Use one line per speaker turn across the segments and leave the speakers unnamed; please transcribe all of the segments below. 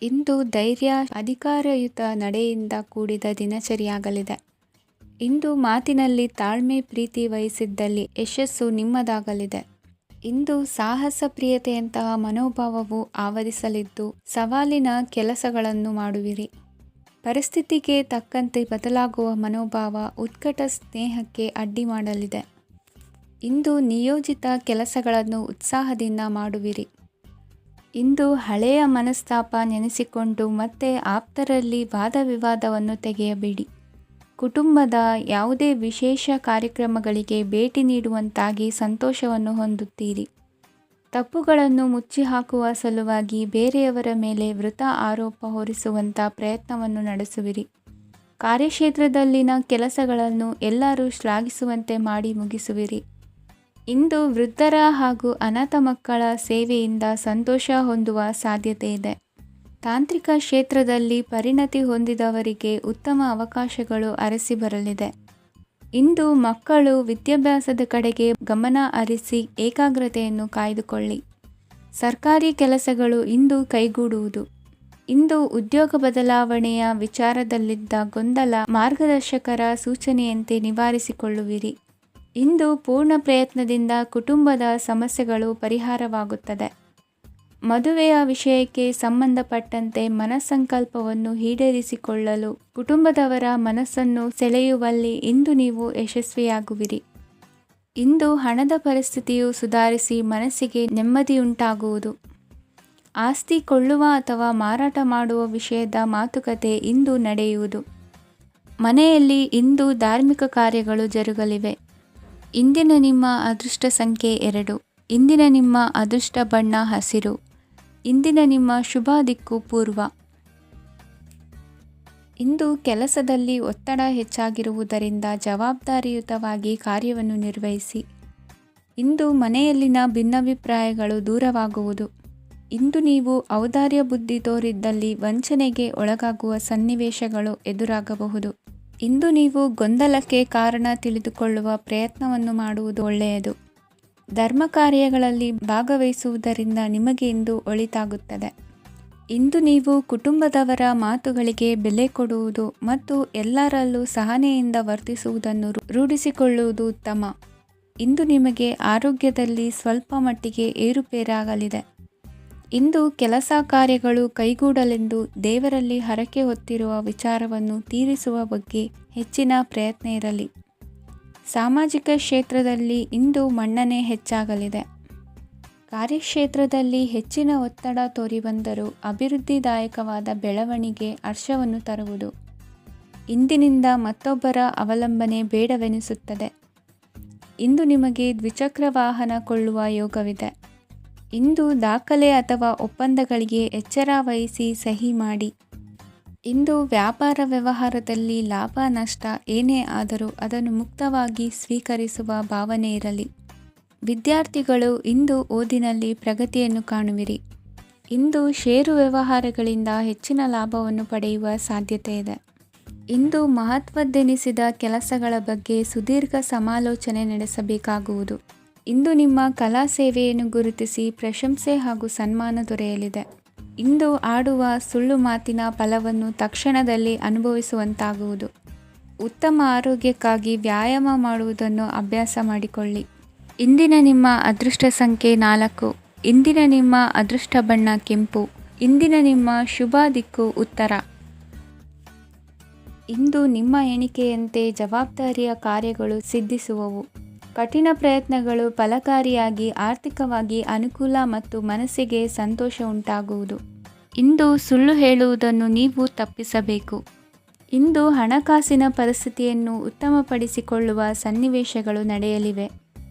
ಇಂದು ಧೈರ್ಯ, ಅಧಿಕಾರಯುತ ನಡೆಯಿಂದ ಕೂಡಿದ ದಿನಚರಿಯಾಗಲಿದೆ. ಇಂದು ಮಾತಿನಲ್ಲಿ ತಾಳ್ಮೆ, ಪ್ರೀತಿ ವಹಿಸಿದ್ದಲ್ಲಿ ಯಶಸ್ಸು ನಿಮ್ಮದಾಗಲಿದೆ. ಇಂದು ಸಾಹಸ, ಪ್ರಿಯತೆಯಂತಹ ಮನೋಭಾವವು ಆವರಿಸಲಿದ್ದು, ಸವಾಲಿನ ಕೆಲಸಗಳನ್ನು ಮಾಡುವಿರಿ. ಪರಿಸ್ಥಿತಿಗೆ ತಕ್ಕಂತೆ ಬದಲಾಗುವ ಮನೋಭಾವ ಉತ್ಕಟ ಸ್ನೇಹಕ್ಕೆ ಅಡ್ಡಿ ಮಾಡಲಿದೆ. ಇಂದು ನಿಯೋಜಿತ ಕೆಲಸಗಳನ್ನು ಉತ್ಸಾಹದಿಂದ ಮಾಡುವಿರಿ. ಇಂದು ಹಳೆಯ ಮನಸ್ತಾಪ ನೆನೆಸಿಕೊಂಡು ಮತ್ತೆ ಆಪ್ತರಲ್ಲಿ ವಾದವಿವಾದವನ್ನು ತೆಗೆಯಬೇಡಿ. ಕುಟುಂಬದ ಯಾವುದೇ ವಿಶೇಷ ಕಾರ್ಯಕ್ರಮಗಳಿಗೆ ಭೇಟಿ ನೀಡುವಂತಾಗಿ ಸಂತೋಷವನ್ನು ಹೊಂದುತ್ತೀರಿ. ತಪ್ಪುಗಳನ್ನು ಮುಚ್ಚಿಹಾಕುವ ಸಲುವಾಗಿ ಬೇರೆಯವರ ಮೇಲೆ ವೃಥಾ ಆರೋಪ ಹೊರಿಸುವಂಥ ಪ್ರಯತ್ನವನ್ನು ನಡೆಸುವಿರಿ. ಕಾರ್ಯಕ್ಷೇತ್ರದಲ್ಲಿನ ಕೆಲಸಗಳನ್ನು ಎಲ್ಲರೂ ಶ್ಲಾಘಿಸುವಂತೆ ಮಾಡಿ ಮುಗಿಸುವಿರಿ. ಇಂದು ವೃದ್ಧರ ಹಾಗೂ ಅನಾಥ ಮಕ್ಕಳ ಸೇವೆಯಿಂದ ಸಂತೋಷ ಹೊಂದುವ ಸಾಧ್ಯತೆ ಇದೆ. ತಾಂತ್ರಿಕ ಕ್ಷೇತ್ರದಲ್ಲಿ ಪರಿಣತಿ ಹೊಂದಿದವರಿಗೆ ಉತ್ತಮ ಅವಕಾಶಗಳು ಅರಸಿ ಬರಲಿದೆ. ಇಂದು ಮಕ್ಕಳು ವಿದ್ಯಾಭ್ಯಾಸದ ಕಡೆಗೆ ಗಮನ ಹರಿಸಿ ಏಕಾಗ್ರತೆಯನ್ನು ಕಾಯ್ದುಕೊಳ್ಳಿ. ಸರ್ಕಾರಿ ಕೆಲಸಗಳು ಇಂದು ಕೈಗೂಡುವುದು. ಇಂದು ಉದ್ಯೋಗ ಬದಲಾವಣೆಯ ವಿಚಾರದಲ್ಲಿದ್ದ ಗೊಂದಲ ಮಾರ್ಗದರ್ಶಕರ ಸೂಚನೆಯಂತೆ ನಿವಾರಿಸಿಕೊಳ್ಳುವಿರಿ. ಇಂದು ಪೂರ್ಣ ಪ್ರಯತ್ನದಿಂದ ಕುಟುಂಬದ ಸಮಸ್ಯೆಗಳು ಪರಿಹಾರವಾಗುತ್ತದೆ. ಮದುವೆಯ ವಿಷಯಕ್ಕೆ ಸಂಬಂಧಪಟ್ಟಂತೆ ಮನಸ್ಸಂಕಲ್ಪವನ್ನು ಈಡೇರಿಸಿಕೊಳ್ಳಲು ಕುಟುಂಬದವರ ಮನಸ್ಸನ್ನು ಸೆಳೆಯುವಲ್ಲಿ ಇಂದು ನೀವು ಯಶಸ್ವಿಯಾಗುವಿರಿ. ಇಂದು ಹಣದ ಪರಿಸ್ಥಿತಿಯು ಸುಧಾರಿಸಿ ಮನಸ್ಸಿಗೆ ನೆಮ್ಮದಿಯುಂಟಾಗುವುದು. ಆಸ್ತಿ ಕೊಳ್ಳುವ ಅಥವಾ ಮಾರಾಟ ಮಾಡುವ ವಿಷಯದ ಮಾತುಕತೆ ಇಂದು ನಡೆಯುವುದು. ಮನೆಯಲ್ಲಿ ಇಂದು ಧಾರ್ಮಿಕ ಕಾರ್ಯಗಳು ಜರುಗಲಿವೆ. ಇಂದಿನ ನಿಮ್ಮ ಅದೃಷ್ಟ ಸಂಖ್ಯೆ 2. ಇಂದಿನ ನಿಮ್ಮ ಅದೃಷ್ಟ ಬಣ್ಣ ಹಸಿರು. ಇಂದಿನ ನಿಮ್ಮ ಶುಭ ದಿಕ್ಕು ಪೂರ್ವ. ಇಂದು ಕೆಲಸದಲ್ಲಿ ಒತ್ತಡ ಹೆಚ್ಚಾಗಿರುವುದರಿಂದ ಜವಾಬ್ದಾರಿಯುತವಾಗಿ ಕಾರ್ಯವನ್ನು ನಿರ್ವಹಿಸಿ. ಇಂದು ಮನೆಯಲ್ಲಿನ ಭಿನ್ನಾಭಿಪ್ರಾಯಗಳು ದೂರವಾಗುವುದು. ಇಂದು ನೀವು ಔದಾರ್ಯ ಬುದ್ಧಿ ತೋರಿದ್ದಲ್ಲಿ ವಂಚನೆಗೆ ಒಳಗಾಗುವ ಸನ್ನಿವೇಶಗಳು ಎದುರಾಗಬಹುದು. ಇಂದು ನೀವು ಗೊಂದಲಕ್ಕೆ ಕಾರಣ ತಿಳಿದುಕೊಳ್ಳುವ ಪ್ರಯತ್ನವನ್ನು ಮಾಡುವುದು ಒಳ್ಳೆಯದು. ಧರ್ಮ ಕಾರ್ಯಗಳಲ್ಲಿ ಭಾಗವಹಿಸುವುದರಿಂದ ನಿಮಗೆ ಇಂದು ಒಳಿತಾಗುತ್ತದೆ. ಇಂದು ನೀವು ಕುಟುಂಬದವರ ಮಾತುಗಳಿಗೆ ಬೆಲೆ ಕೊಡುವುದು ಮತ್ತು ಎಲ್ಲರಲ್ಲೂ ಸಹನೆಯಿಂದ ವರ್ತಿಸುವುದನ್ನು ರೂಢಿಸಿಕೊಳ್ಳುವುದು ಉತ್ತಮ. ಇಂದು ನಿಮಗೆ ಆರೋಗ್ಯದಲ್ಲಿ ಸ್ವಲ್ಪ ಮಟ್ಟಿಗೆ ಏರುಪೇರಾಗಲಿದೆ. ಇಂದು ಕೆಲಸ ಕಾರ್ಯಗಳು ಕೈಗೂಡಲೆಂದು ದೇವರಲ್ಲಿ ಹರಕೆ ಹೊತ್ತಿರುವ ವಿಚಾರವನ್ನು ತೀರಿಸುವ ಬಗ್ಗೆ ಹೆಚ್ಚಿನ ಪ್ರಯತ್ನ ಇರಲಿ. ಸಾಮಾಜಿಕ ಕ್ಷೇತ್ರದಲ್ಲಿ ಇಂದು ಮನ್ನಣೆ ಹೆಚ್ಚಾಗಲಿದೆ. ಕಾರ್ಯಕ್ಷೇತ್ರದಲ್ಲಿ ಹೆಚ್ಚಿನ ಒತ್ತಡ ತೋರಿಬಂದರೂ ಅಭಿವೃದ್ಧಿದಾಯಕವಾದ ಬೆಳವಣಿಗೆ ಹರ್ಷವನ್ನು ತರುವುದು. ಇಂದಿನಿಂದ ಮತ್ತೊಬ್ಬರ ಅವಲಂಬನೆ ಬೇಡವೆನಿಸುತ್ತದೆ. ಇಂದು ನಿಮಗೆ ದ್ವಿಚಕ್ರ ವಾಹನ ಕೊಳ್ಳುವ ಯೋಗವಿದೆ. ಇಂದು ದಾಖಲೆ ಅಥವಾ ಒಪ್ಪಂದಗಳಿಗೆ ಎಚ್ಚರ ವಹಿಸಿ ಸಹಿ ಮಾಡಿ. ಇಂದು ವ್ಯಾಪಾರ ವ್ಯವಹಾರದಲ್ಲಿ ಲಾಭ ನಷ್ಟ ಏನೇ ಆದರೂ ಅದನ್ನು ಮುಕ್ತವಾಗಿ ಸ್ವೀಕರಿಸುವ ಭಾವನೆ ಇರಲಿ. ವಿದ್ಯಾರ್ಥಿಗಳು ಇಂದು ಓದಿನಲ್ಲಿ ಪ್ರಗತಿಯನ್ನು ಕಾಣುವಿರಿ. ಇಂದು ಷೇರು ವ್ಯವಹಾರಗಳಿಂದ ಹೆಚ್ಚಿನ ಲಾಭವನ್ನು ಪಡೆಯುವ ಸಾಧ್ಯತೆ ಇದೆ. ಇಂದು ಮಹತ್ವದ್ದೆನಿಸಿದ ಕೆಲಸಗಳ ಬಗ್ಗೆ ಸುದೀರ್ಘ ಸಮಾಲೋಚನೆ ನಡೆಸಬೇಕಾಗುವುದು. ಇಂದು ನಿಮ್ಮ ಕಲಾ ಸೇವೆಯನ್ನು ಗುರುತಿಸಿ ಪ್ರಶಂಸೆ ಹಾಗೂ ಸನ್ಮಾನ ದೊರೆಯಲಿದೆ. ಇಂದು ಆಡುವ ಸುಳ್ಳು ಮಾತಿನ ಫಲವನ್ನು ತಕ್ಷಣದಲ್ಲಿ ಅನುಭವಿಸುವಂತಾಗುವುದು. ಉತ್ತಮ ಆರೋಗ್ಯಕ್ಕಾಗಿ ವ್ಯಾಯಾಮ ಮಾಡುವುದನ್ನು ಅಭ್ಯಾಸ ಮಾಡಿಕೊಳ್ಳಿ. ಇಂದಿನ ನಿಮ್ಮ ಅದೃಷ್ಟ ಸಂಖ್ಯೆ 4. ಇಂದಿನ ನಿಮ್ಮ ಅದೃಷ್ಟ ಬಣ್ಣ ಕೆಂಪು. ಇಂದಿನ ನಿಮ್ಮ ಶುಭ ದಿಕ್ಕು ಉತ್ತರ. ಇಂದು ನಿಮ್ಮ ಎಣಿಕೆಯಂತೆ ಜವಾಬ್ದಾರಿಯ ಕಾರ್ಯಗಳು ಸಿದ್ಧಿಸುವವು. ಕಠಿಣ ಪ್ರಯತ್ನಗಳು ಫಲಕಾರಿಯಾಗಿ ಆರ್ಥಿಕವಾಗಿ ಅನುಕೂಲ ಮತ್ತು ಮನಸ್ಸಿಗೆ ಸಂತೋಷ ಉಂಟಾಗುವುದು. ಇಂದು ಸುಳ್ಳು ಹೇಳುವುದನ್ನು ನೀವು ತಪ್ಪಿಸಬೇಕು. ಇಂದು ಹಣಕಾಸಿನ ಪರಿಸ್ಥಿತಿಯನ್ನು ಉತ್ತಮಪಡಿಸಿಕೊಳ್ಳುವ ಸನ್ನಿವೇಶಗಳು ನಡೆಯಲಿವೆ.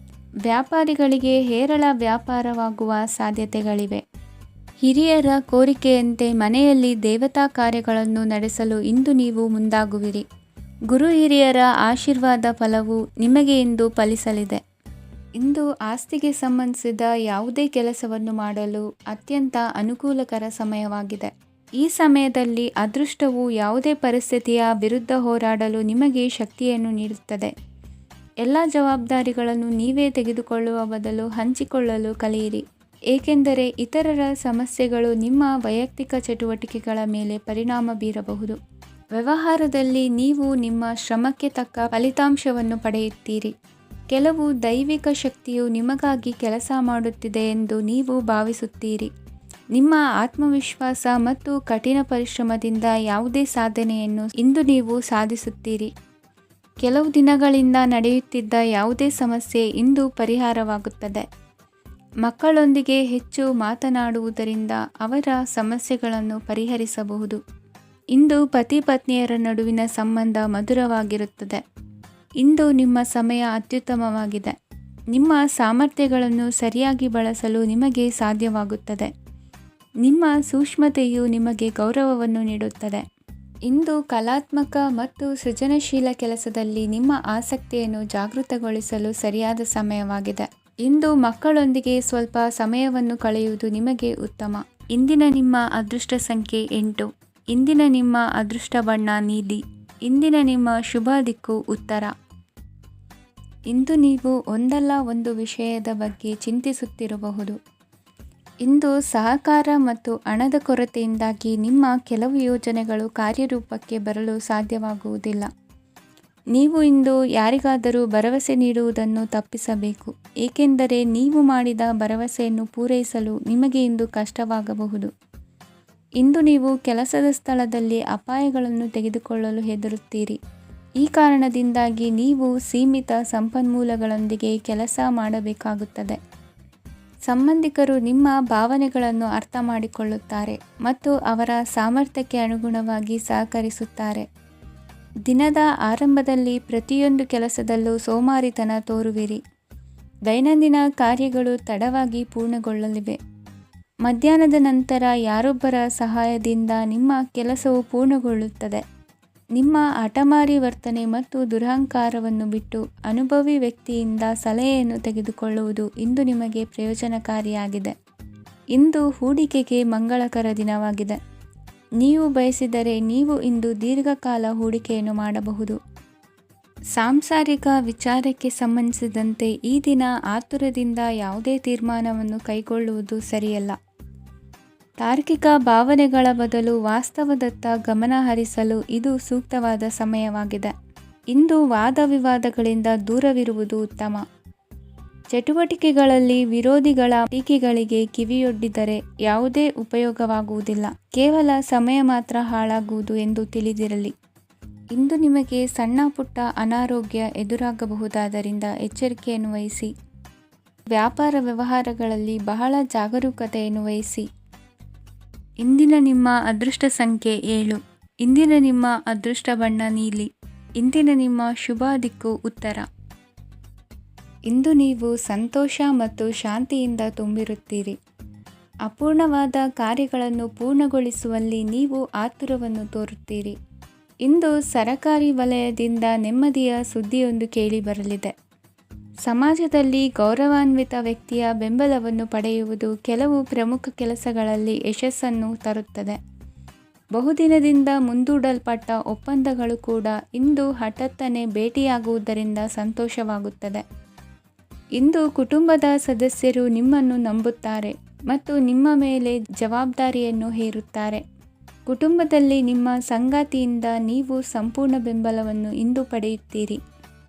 ವ್ಯಾಪಾರಿಗಳಿಗೆ ಹೇರಳ ವ್ಯಾಪಾರವಾಗುವ ಸಾಧ್ಯತೆಗಳಿವೆ. ಹಿರಿಯರ ಕೋರಿಕೆಯಂತೆ ಮನೆಯಲ್ಲಿ ದೇವತಾ ಕಾರ್ಯಗಳನ್ನು ನಡೆಸಲು ಇಂದು ನೀವು ಮುಂದಾಗುವಿರಿ. ಗುರು ಹಿರಿಯರ ಆಶೀರ್ವಾದ ಫಲವು ನಿಮಗೆ ಇಂದು ಫಲಿಸಲಿದೆ. ಇಂದು ಆಸ್ತಿಗೆ ಸಂಬಂಧಿಸಿದ ಯಾವುದೇ ಕೆಲಸವನ್ನು ಮಾಡಲು ಅತ್ಯಂತ ಅನುಕೂಲಕರ ಸಮಯವಾಗಿದೆ. ಈ ಸಮಯದಲ್ಲಿ ಅದೃಷ್ಟವು ಯಾವುದೇ ಪರಿಸ್ಥಿತಿಯ ವಿರುದ್ಧ ಹೋರಾಡಲು ನಿಮಗೆ ಶಕ್ತಿಯನ್ನು ನೀಡುತ್ತದೆ. ಎಲ್ಲ ಜವಾಬ್ದಾರಿಗಳನ್ನು ನೀವೇ ತೆಗೆದುಕೊಳ್ಳುವ ಬದಲು ಹಂಚಿಕೊಳ್ಳಲು ಕಲಿಯಿರಿ. ಏಕೆಂದರೆ ಇತರರ ಸಮಸ್ಯೆಗಳು ನಿಮ್ಮ ವೈಯಕ್ತಿಕ ಚಟುವಟಿಕೆಗಳ ಮೇಲೆ ಪರಿಣಾಮ ಬೀರಬಹುದು. ವ್ಯವಹಾರದಲ್ಲಿ ನೀವು ನಿಮ್ಮ ಶ್ರಮಕ್ಕೆ ತಕ್ಕ ಫಲಿತಾಂಶವನ್ನು ಪಡೆಯುತ್ತೀರಿ. ಕೆಲವು ದೈವಿಕ ಶಕ್ತಿಯು ನಿಮಗಾಗಿ ಕೆಲಸ ಮಾಡುತ್ತಿದೆ ಎಂದು ನೀವು ಭಾವಿಸುತ್ತೀರಿ. ನಿಮ್ಮ ಆತ್ಮವಿಶ್ವಾಸ ಮತ್ತು ಕಠಿಣ ಪರಿಶ್ರಮದಿಂದ ಯಾವುದೇ ಸಾಧನೆಯನ್ನು ಇಂದು ನೀವು ಸಾಧಿಸುತ್ತೀರಿ. ಕೆಲವು ದಿನಗಳಿಂದ ನಡೆಯುತ್ತಿದ್ದ ಯಾವುದೇ ಸಮಸ್ಯೆ ಇಂದು ಪರಿಹಾರವಾಗುತ್ತದೆ. ಮಕ್ಕಳೊಂದಿಗೆ ಹೆಚ್ಚು ಮಾತನಾಡುವುದರಿಂದ ಅವರ ಸಮಸ್ಯೆಗಳನ್ನು ಪರಿಹರಿಸಬಹುದು. ಇಂದು ಪತಿ ಪತ್ನಿಯರ ನಡುವಿನ ಸಂಬಂಧ ಮಧುರವಾಗಿರುತ್ತದೆ. ಇಂದು ನಿಮ್ಮ ಸಮಯ ಅತ್ಯುತ್ತಮವಾಗಿದೆ. ನಿಮ್ಮ ಸಾಮರ್ಥ್ಯಗಳನ್ನು ಸರಿಯಾಗಿ ಬಳಸಲು ನಿಮಗೆ ಸಾಧ್ಯವಾಗುತ್ತದೆ. ನಿಮ್ಮ ಸೂಕ್ಷ್ಮತೆಯು ನಿಮಗೆ ಗೌರವವನ್ನು ನೀಡುತ್ತದೆ. ಇಂದು ಕಲಾತ್ಮಕ ಮತ್ತು ಸೃಜನಶೀಲ ಕೆಲಸದಲ್ಲಿ ನಿಮ್ಮ ಆಸಕ್ತಿಯನ್ನು ಜಾಗೃತಗೊಳಿಸಲು ಸರಿಯಾದ ಸಮಯವಾಗಿದೆ. ಇಂದು ಮಕ್ಕಳೊಂದಿಗೆ ಸ್ವಲ್ಪ ಸಮಯವನ್ನು ಕಳೆಯುವುದು ನಿಮಗೆ ಉತ್ತಮ. ಇಂದಿನ ನಿಮ್ಮ ಅದೃಷ್ಟ ಸಂಖ್ಯೆ 8. ಇಂದಿನ ನಿಮ್ಮ ಅದೃಷ್ಟ ಬಣ್ಣ ನೀಲಿ. ಇಂದಿನ ನಿಮ್ಮ ಶುಭ ದಿಕ್ಕು ಉತ್ತರ. ಇಂದು ನೀವು ಒಂದಲ್ಲ ಒಂದು ವಿಷಯದ ಬಗ್ಗೆ ಚಿಂತಿಸುತ್ತಿರಬಹುದು. ಇಂದು ಸಹಕಾರ ಮತ್ತು ಹಣದ ಕೊರತೆಯಿಂದಾಗಿ ನಿಮ್ಮ ಕೆಲವು ಯೋಜನೆಗಳು ಕಾರ್ಯರೂಪಕ್ಕೆ ಬರಲು ಸಾಧ್ಯವಾಗುವುದಿಲ್ಲ. ನೀವು ಇಂದು ಯಾರಿಗಾದರೂ ಭರವಸೆ ನೀಡುವುದನ್ನು ತಪ್ಪಿಸಬೇಕು, ಏಕೆಂದರೆ ನೀವು ಮಾಡಿದ ಭರವಸೆಯನ್ನು ಪೂರೈಸಲು ನಿಮಗೆ ಇಂದು ಕಷ್ಟವಾಗಬಹುದು. ಇಂದು ನೀವು ಕೆಲಸದ ಸ್ಥಳದಲ್ಲಿ ಅಪಾಯಗಳನ್ನು ತೆಗೆದುಕೊಳ್ಳಲು ಹೆದರುತ್ತೀರಿ. ಈ ಕಾರಣದಿಂದಾಗಿ ನೀವು ಸೀಮಿತ ಸಂಪನ್ಮೂಲಗಳೊಂದಿಗೆ ಕೆಲಸ ಮಾಡಬೇಕಾಗುತ್ತದೆ. ಸಂಬಂಧಿಕರು ನಿಮ್ಮ ಭಾವನೆಗಳನ್ನು ಅರ್ಥ ಮಾಡಿಕೊಳ್ಳುತ್ತಾರೆ ಮತ್ತು ಅವರ ಸಾಮರ್ಥ್ಯಕ್ಕೆ ಅನುಗುಣವಾಗಿ ಸಹಕರಿಸುತ್ತಾರೆ. ದಿನದ ಆರಂಭದಲ್ಲಿ ಪ್ರತಿಯೊಂದು ಕೆಲಸದಲ್ಲೂ ಸೋಮಾರಿತನ ತೋರುವಿರಿ. ದೈನಂದಿನ ಕಾರ್ಯಗಳು ತಡವಾಗಿ ಪೂರ್ಣಗೊಳ್ಳಲಿವೆ. ಮಧ್ಯಾಹ್ನದ ನಂತರ ಯಾರೊಬ್ಬರ ಸಹಾಯದಿಂದ ನಿಮ್ಮ ಕೆಲಸವು ಪೂರ್ಣಗೊಳ್ಳುತ್ತದೆ. ನಿಮ್ಮ ಹಠಮಾರಿ ವರ್ತನೆ ಮತ್ತು ದುರಹಂಕಾರವನ್ನು ಬಿಟ್ಟು ಅನುಭವಿ ವ್ಯಕ್ತಿಯಿಂದ ಸಲಹೆಯನ್ನು ತೆಗೆದುಕೊಳ್ಳುವುದು ಇಂದು ನಿಮಗೆ ಪ್ರಯೋಜನಕಾರಿಯಾಗಿದೆ. ಇಂದು ಹೂಡಿಕೆಗೆ ಮಂಗಳಕರ ದಿನವಾಗಿದೆ. ನೀವು ಬಯಸಿದರೆ ನೀವು ಇಂದು ದೀರ್ಘಕಾಲ ಹೂಡಿಕೆಯನ್ನು ಮಾಡಬಹುದು. ಸಾಂಸಾರಿಕ ವಿಚಾರಕ್ಕೆ ಸಂಬಂಧಿಸಿದಂತೆ ಈ ದಿನ ಆತುರದಿಂದ ಯಾವುದೇ ತೀರ್ಮಾನವನ್ನು ಕೈಗೊಳ್ಳುವುದು ಸರಿಯಲ್ಲ. ತಾರ್ಕಿಕ ಭಾವನೆಗಳ ಬದಲು ವಾಸ್ತವದತ್ತ ಗಮನ ಹರಿಸಲು ಇದು ಸೂಕ್ತವಾದ ಸಮಯವಾಗಿದೆ. ಇಂದು ವಾದ ವಿವಾದಗಳಿಂದ ದೂರವಿರುವುದು ಉತ್ತಮ. ಚಟುವಟಿಕೆಗಳಲ್ಲಿ ವಿರೋಧಿಗಳ ಟೀಕೆಗಳಿಗೆ ಕಿವಿಯೊಡ್ಡಿದರೆ ಯಾವುದೇ ಉಪಯೋಗವಾಗುವುದಿಲ್ಲ, ಕೇವಲ ಸಮಯ ಮಾತ್ರ ಹಾಳಾಗುವುದು ಎಂದು ತಿಳಿದಿರಲಿ. ಇಂದು ನಿಮಗೆ ಸಣ್ಣ ಪುಟ್ಟ ಅನಾರೋಗ್ಯ ಎದುರಾಗಬಹುದಾದ್ದರಿಂದ ಎಚ್ಚರಿಕೆಯನ್ನು ವಹಿಸಿ. ವ್ಯಾಪಾರ ವ್ಯವಹಾರಗಳಲ್ಲಿ ಬಹಳ ಜಾಗರೂಕತೆಯನ್ನು ವಹಿಸಿ. ಇಂದಿನ ನಿಮ್ಮ ಅದೃಷ್ಟ ಸಂಖ್ಯೆ 7. ಇಂದಿನ ನಿಮ್ಮ ಅದೃಷ್ಟ ಬಣ್ಣ ನೀಲಿ. ಇಂದಿನ ನಿಮ್ಮ ಶುಭ ದಿಕ್ಕು ಉತ್ತರ. ಇಂದು ನೀವು ಸಂತೋಷ ಮತ್ತು ಶಾಂತಿಯಿಂದ ತುಂಬಿರುತ್ತೀರಿ. ಅಪೂರ್ಣವಾದ ಕಾರ್ಯಗಳನ್ನು ಪೂರ್ಣಗೊಳಿಸುವಲ್ಲಿ ನೀವು ಆತುರವನ್ನು ತೋರುತ್ತೀರಿ. ಇಂದು ಸರಕಾರಿ ವಲಯದಿಂದ ನೆಮ್ಮದಿಯ ಸುದ್ದಿಯೊಂದು ಕೇಳಿಬರಲಿದೆ. ಸಮಾಜದಲ್ಲಿ ಗೌರವಾನ್ವಿತ ವ್ಯಕ್ತಿಯ ಬೆಂಬಲವನ್ನು ಪಡೆಯುವುದು ಕೆಲವು ಪ್ರಮುಖ ಕೆಲಸಗಳಲ್ಲಿ ಯಶಸ್ಸನ್ನು ತರುತ್ತದೆ. ಬಹುದಿನದಿಂದ ಮುಂದೂಡಲ್ಪಟ್ಟ ಒಪ್ಪಂದಗಳು ಕೂಡ ಇಂದು ಹಠಾತ್ತನೆ ಭೇಟಿಯಾಗುವುದರಿಂದ ಸಂತೋಷವಾಗುತ್ತದೆ. ಇಂದು ಕುಟುಂಬದ ಸದಸ್ಯರು ನಿಮ್ಮನ್ನು ನಂಬುತ್ತಾರೆ ಮತ್ತು ನಿಮ್ಮ ಮೇಲೆ ಜವಾಬ್ದಾರಿಯನ್ನು ಹೇರುತ್ತಾರೆ. ಕುಟುಂಬದಲ್ಲಿ ನಿಮ್ಮ ಸಂಗಾತಿಯಿಂದ ನೀವು ಸಂಪೂರ್ಣ ಬೆಂಬಲವನ್ನು ಇಂದು ಪಡೆಯುತ್ತೀರಿ.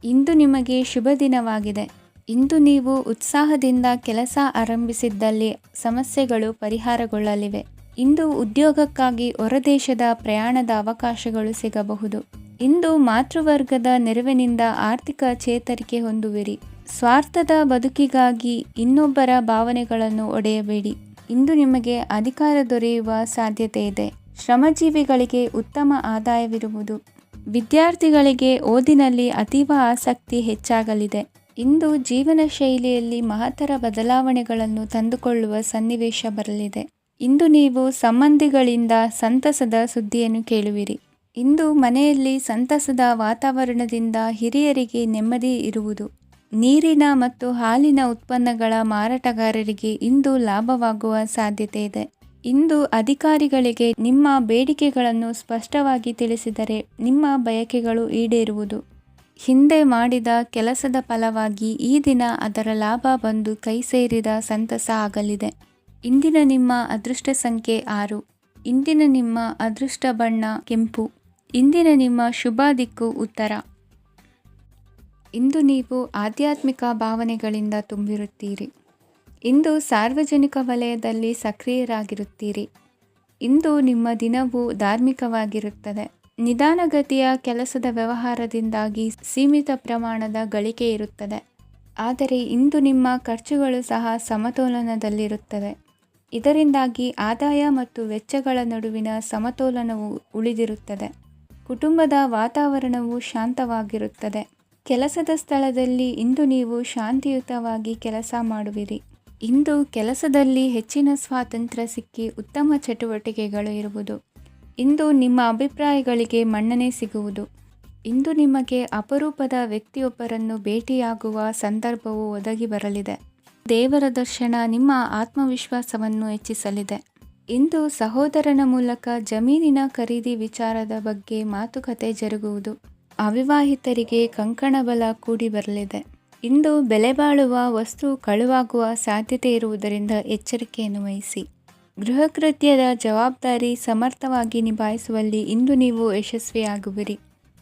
ಇಂದು ನಿಮಗೆ ಶುಭ ದಿನವಾಗಿದೆ. ಇಂದು ನೀವು ಉತ್ಸಾಹದಿಂದ ಕೆಲಸ ಆರಂಭಿಸಿದ್ದಲ್ಲಿ ಸಮಸ್ಯೆಗಳು ಪರಿಹಾರಗೊಳ್ಳಲಿವೆ. ಇಂದು ಉದ್ಯೋಗಕ್ಕಾಗಿ ಹೊರದೇಶದ ಪ್ರಯಾಣದ ಅವಕಾಶಗಳು ಸಿಗಬಹುದು. ಇಂದು ಮಾತೃವರ್ಗದ ನೆರವಿನಿಂದ ಆರ್ಥಿಕ ಚೇತರಿಕೆ ಹೊಂದುವಿರಿ. ಸ್ವಾರ್ಥದ ಬದುಕಿಗಾಗಿ ಇನ್ನೊಬ್ಬರ ಭಾವನೆಗಳನ್ನು ಒಡೆಯಬೇಡಿ. ಇಂದು ನಿಮಗೆ ಅಧಿಕಾರ ದೊರೆಯುವ ಸಾಧ್ಯತೆ ಇದೆ. ಶ್ರಮಜೀವಿಗಳಿಗೆ ಉತ್ತಮ ಆದಾಯವಿರುವುದು. ವಿದ್ಯಾರ್ಥಿಗಳಿಗೆ ಓದಿನಲ್ಲಿ ಅತೀವ ಆಸಕ್ತಿ ಹೆಚ್ಚಾಗಲಿದೆ. ಇಂದು ಜೀವನ ಶೈಲಿಯಲ್ಲಿ ಮಹತ್ತರ ಬದಲಾವಣೆಗಳನ್ನು ತಂದುಕೊಳ್ಳುವ ಸನ್ನಿವೇಶ ಬರಲಿದೆ. ಇಂದು ನೀವು ಸಂಬಂಧಿಗಳಿಂದ ಸಂತಸದ ಸುದ್ದಿಯನ್ನು ಕೇಳುವಿರಿ. ಇಂದು ಮನೆಯಲ್ಲಿ ಸಂತಸದ ವಾತಾವರಣದಿಂದ ಹಿರಿಯರಿಗೆ ನೆಮ್ಮದಿ ಇರುವುದು. ನೀರಿನ ಮತ್ತು ಹಾಲಿನ ಉತ್ಪನ್ನಗಳ ಮಾರಾಟಗಾರರಿಗೆ ಇಂದು ಲಾಭವಾಗುವ ಸಾಧ್ಯತೆ ಇದೆ. ಇಂದು ಅಧಿಕಾರಿಗಳಿಗೆ ನಿಮ್ಮ ಬೇಡಿಕೆಗಳನ್ನು ಸ್ಪಷ್ಟವಾಗಿ ತಿಳಿಸಿದರೆ ನಿಮ್ಮ ಬಯಕೆಗಳು ಈಡೇರುವುದು. ಹಿಂದೆ ಮಾಡಿದ ಕೆಲಸದ ಫಲವಾಗಿ ಈ ದಿನ ಅದರ ಲಾಭ ಬಂದು ಕೈ ಸೇರಿದ ಸಂತಸ ಆಗಲಿದೆ. ಇಂದಿನ ನಿಮ್ಮ ಅದೃಷ್ಟ ಸಂಖ್ಯೆ 6. ಇಂದಿನ ನಿಮ್ಮ ಅದೃಷ್ಟ ಬಣ್ಣ ಕೆಂಪು. ಇಂದಿನ ನಿಮ್ಮ ಶುಭ ದಿಕ್ಕು ಉತ್ತರ. ಇಂದು ನೀವು ಆಧ್ಯಾತ್ಮಿಕ ಭಾವನೆಗಳಿಂದ ತುಂಬಿರುತ್ತೀರಿ. ಇಂದು ಸಾರ್ವಜನಿಕ ವಲಯದಲ್ಲಿ ಸಕ್ರಿಯರಾಗಿರುತ್ತೀರಿ. ಇಂದು ನಿಮ್ಮ ದಿನವು ಧಾರ್ಮಿಕವಾಗಿರುತ್ತದೆ. ನಿಧಾನಗತಿಯ ಕೆಲಸದ ವ್ಯವಹಾರದಿಂದಾಗಿ ಸೀಮಿತ ಪ್ರಮಾಣದ ಗಳಿಕೆ ಇರುತ್ತದೆ. ಆದರೆ ಇಂದು ನಿಮ್ಮ ಖರ್ಚುಗಳು ಸಹ ಸಮತೋಲನದಲ್ಲಿರುತ್ತವೆ. ಇದರಿಂದಾಗಿ ಆದಾಯ ಮತ್ತು ವೆಚ್ಚಗಳ ನಡುವಿನ ಸಮತೋಲನವು ಉಳಿದಿರುತ್ತದೆ. ಕುಟುಂಬದ ವಾತಾವರಣವು ಶಾಂತವಾಗಿರುತ್ತದೆ. ಕೆಲಸದ ಸ್ಥಳದಲ್ಲಿ ಇಂದು ನೀವು ಶಾಂತಿಯುತವಾಗಿ ಕೆಲಸ ಮಾಡುವಿರಿ. ಇಂದು ಕೆಲಸದಲ್ಲಿ ಹೆಚ್ಚಿನ ಸ್ವಾತಂತ್ರ್ಯ ಸಿಕ್ಕಿ ಉತ್ತಮ ಚಟುವಟಿಕೆಗಳು ಇರುವುದು. ಇಂದು ನಿಮ್ಮ ಅಭಿಪ್ರಾಯಗಳಿಗೆ ಮನ್ನಣೆ ಸಿಗುವುದು. ಇಂದು ನಿಮಗೆ ಅಪರೂಪದ ವ್ಯಕ್ತಿಯೊಬ್ಬರನ್ನು ಭೇಟಿಯಾಗುವ ಸಂದರ್ಭವು ಒದಗಿ ಬರಲಿದೆ. ದೇವರ ದರ್ಶನ ನಿಮ್ಮ ಆತ್ಮವಿಶ್ವಾಸವನ್ನು ಹೆಚ್ಚಿಸಲಿದೆ. ಇಂದು ಸಹೋದರನ ಮೂಲಕ ಜಮೀನಿನ ಖರೀದಿ ವಿಚಾರದ ಬಗ್ಗೆ ಮಾತುಕತೆ ಜರುಗುವುದು. ಅವಿವಾಹಿತರಿಗೆ ಕಂಕಣ ಬಲ ಕೂಡಿ ಬರಲಿದೆ. ಇಂದು ಬೆಲೆ ಬಾಳುವ ವಸ್ತು ಕಳುವಾಗುವ ಸಾಧ್ಯತೆ ಇರುವುದರಿಂದ ಎಚ್ಚರಿಕೆಯನ್ನು ವಹಿಸಿ. ಗೃಹ ಕೃತ್ಯದ ಜವಾಬ್ದಾರಿ ಸಮರ್ಥವಾಗಿ ನಿಭಾಯಿಸುವಲ್ಲಿ ಇಂದು ನೀವು ಯಶಸ್ವಿಯಾಗುವಿರಿ.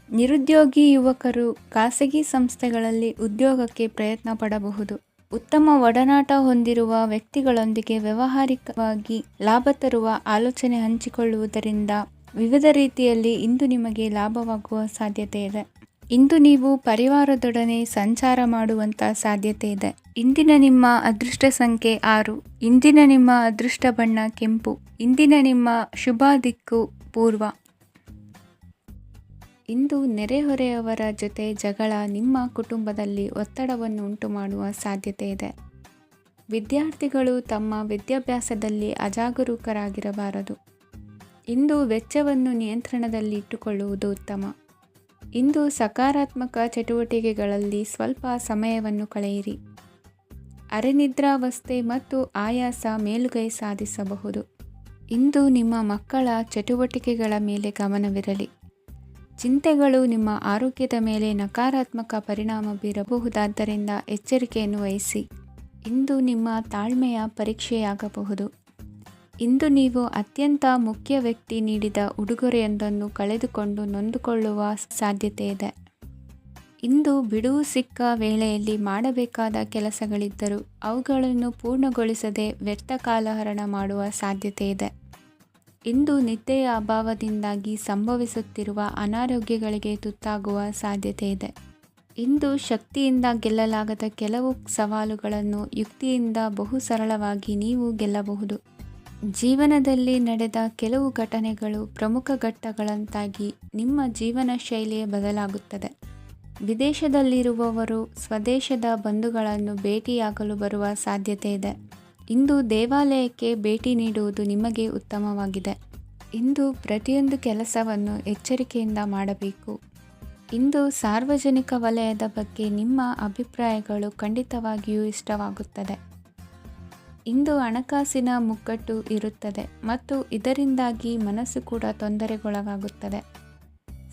ನಿರುದ್ಯೋಗಿ ಯುವಕರು ಖಾಸಗಿ ಸಂಸ್ಥೆಗಳಲ್ಲಿ ಉದ್ಯೋಗಕ್ಕೆ ಪ್ರಯತ್ನ ಪಡಬಹುದು. ಉತ್ತಮ ಒಡನಾಟ ಹೊಂದಿರುವ ವ್ಯಕ್ತಿಗಳೊಂದಿಗೆ ವ್ಯಾವಹಾರಿಕವಾಗಿ ಲಾಭ ತರುವ ಆಲೋಚನೆ ಹಂಚಿಕೊಳ್ಳುವುದರಿಂದ ವಿವಿಧ ರೀತಿಯಲ್ಲಿ ಇಂದು ನಿಮಗೆ ಲಾಭವಾಗುವ ಸಾಧ್ಯತೆ ಇದೆ. ಇಂದು ನೀವು ಪರಿವಾರದೊಡನೆ ಸಂಚಾರ ಮಾಡುವಂಥ ಸಾಧ್ಯತೆ ಇದೆ. ಇಂದಿನ ನಿಮ್ಮ ಅದೃಷ್ಟ ಸಂಖ್ಯೆ 6. ಇಂದಿನ ನಿಮ್ಮ ಅದೃಷ್ಟ ಬಣ್ಣ ಕೆಂಪು. ಇಂದಿನ ನಿಮ್ಮ ಶುಭ ದಿಕ್ಕು ಪೂರ್ವ. ಇಂದು ನೆರೆಹೊರೆಯವರ ಜೊತೆ ಜಗಳ ನಿಮ್ಮ ಕುಟುಂಬದಲ್ಲಿ ಒತ್ತಡವನ್ನು ಉಂಟುಮಾಡುವ ಸಾಧ್ಯತೆ ಇದೆ. ವಿದ್ಯಾರ್ಥಿಗಳು ತಮ್ಮ ವಿದ್ಯಾಭ್ಯಾಸದಲ್ಲಿ ಅಜಾಗರೂಕರಾಗಿರಬಾರದು. ಇಂದು ವೆಚ್ಚವನ್ನು ನಿಯಂತ್ರಣದಲ್ಲಿ ಇಟ್ಟುಕೊಳ್ಳುವುದು ಉತ್ತಮ. ಇಂದು ಸಕಾರಾತ್ಮಕ ಚಟುವಟಿಕೆಗಳಲ್ಲಿ ಸ್ವಲ್ಪ ಸಮಯವನ್ನು ಕಳೆಯಿರಿ. ಅರೆನಿದ್ರಾವಸ್ಥೆ ಮತ್ತು ಆಯಾಸ ಮೇಲುಗೈ ಸಾಧಿಸಬಹುದು. ಇಂದು ನಿಮ್ಮ ಮಕ್ಕಳ ಚಟುವಟಿಕೆಗಳ ಮೇಲೆ ಗಮನವಿರಲಿ. ಚಿಂತೆಗಳು ನಿಮ್ಮ ಆರೋಗ್ಯದ ಮೇಲೆ ನಕಾರಾತ್ಮಕ ಪರಿಣಾಮ ಬೀರಬಹುದಾದ್ದರಿಂದ ಎಚ್ಚರಿಕೆಯನ್ನು ವಹಿಸಿ. ಇಂದು ನಿಮ್ಮ ತಾಳ್ಮೆಯ ಪರೀಕ್ಷೆಯಾಗಬಹುದು. ಇಂದು ನೀವು ಅತ್ಯಂತ ಮುಖ್ಯ ವ್ಯಕ್ತಿ ನೀಡಿದ ಉಡುಗೊರೆಯೊಂದನ್ನು ಕಳೆದುಕೊಂಡು ನೊಂದುಕೊಳ್ಳುವ ಸಾಧ್ಯತೆ ಇದೆ. ಇಂದು ಬಿಡುವು ಸಿಕ್ಕ ವೇಳೆಯಲ್ಲಿ ಮಾಡಬೇಕಾದ ಕೆಲಸಗಳಿದ್ದರೂ ಅವುಗಳನ್ನು ಪೂರ್ಣಗೊಳಿಸದೆ ವ್ಯರ್ಥ ಕಾಲಹರಣ ಮಾಡುವ ಸಾಧ್ಯತೆ ಇದೆ. ಇಂದು ನಿದ್ದೆಯ ಅಭಾವದಿಂದಾಗಿ ಸಂಭವಿಸುತ್ತಿರುವ ಅನಾರೋಗ್ಯಗಳಿಗೆ ತುತ್ತಾಗುವ ಸಾಧ್ಯತೆ ಇದೆ. ಇಂದು ಶಕ್ತಿಯಿಂದ ಗೆಲ್ಲಲಾಗದ ಕೆಲವು ಸವಾಲುಗಳನ್ನು ಯುಕ್ತಿಯಿಂದ ಬಹು ಸರಳವಾಗಿ ನೀವು ಗೆಲ್ಲಬಹುದು. ಜೀವನದಲ್ಲಿ ನಡೆದ ಕೆಲವು ಘಟನೆಗಳು ಪ್ರಮುಖ ಘಟ್ಟಗಳಂತಾಗಿ ನಿಮ್ಮ ಜೀವನ ಶೈಲಿಯೇ ಬದಲಾಗುತ್ತದೆ. ವಿದೇಶದಲ್ಲಿರುವವರು ಸ್ವದೇಶದ ಬಂಧುಗಳನ್ನು ಭೇಟಿಯಾಗಲು ಬರುವ ಸಾಧ್ಯತೆ ಇದೆ. ಇಂದು ದೇವಾಲಯಕ್ಕೆ ಭೇಟಿ ನೀಡುವುದು ನಿಮಗೆ ಉತ್ತಮವಾಗಿದೆ. ಇಂದು ಪ್ರತಿಯೊಂದು ಕೆಲಸವನ್ನು ಎಚ್ಚರಿಕೆಯಿಂದ ಮಾಡಬೇಕು. ಇಂದು ಸಾರ್ವಜನಿಕ ವಲಯದ ಬಗ್ಗೆ ನಿಮ್ಮ ಅಭಿಪ್ರಾಯಗಳು ಖಂಡಿತವಾಗಿಯೂ ಇಷ್ಟವಾಗುತ್ತದೆ. ಇಂದು ಹಣಕಾಸಿನ ಮುಗ್ಗಟ್ಟು ಇರುತ್ತದೆ ಮತ್ತು ಇದರಿಂದಾಗಿ ಮನಸ್ಸು ಕೂಡ ತೊಂದರೆಗೊಳಗಾಗುತ್ತದೆ.